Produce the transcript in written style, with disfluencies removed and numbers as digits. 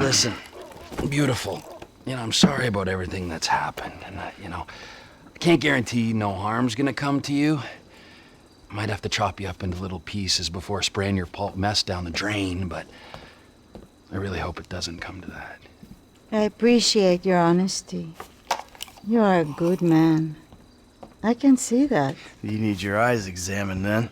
Listen, beautiful. I'm sorry about everything that's happened. And, I can't guarantee no harm's gonna come to you. I might have to chop you up into little pieces before spraying your pulp mess down the drain, but I really hope it doesn't come to that. I appreciate your honesty. You are a good man. I can see that. You need your eyes examined then.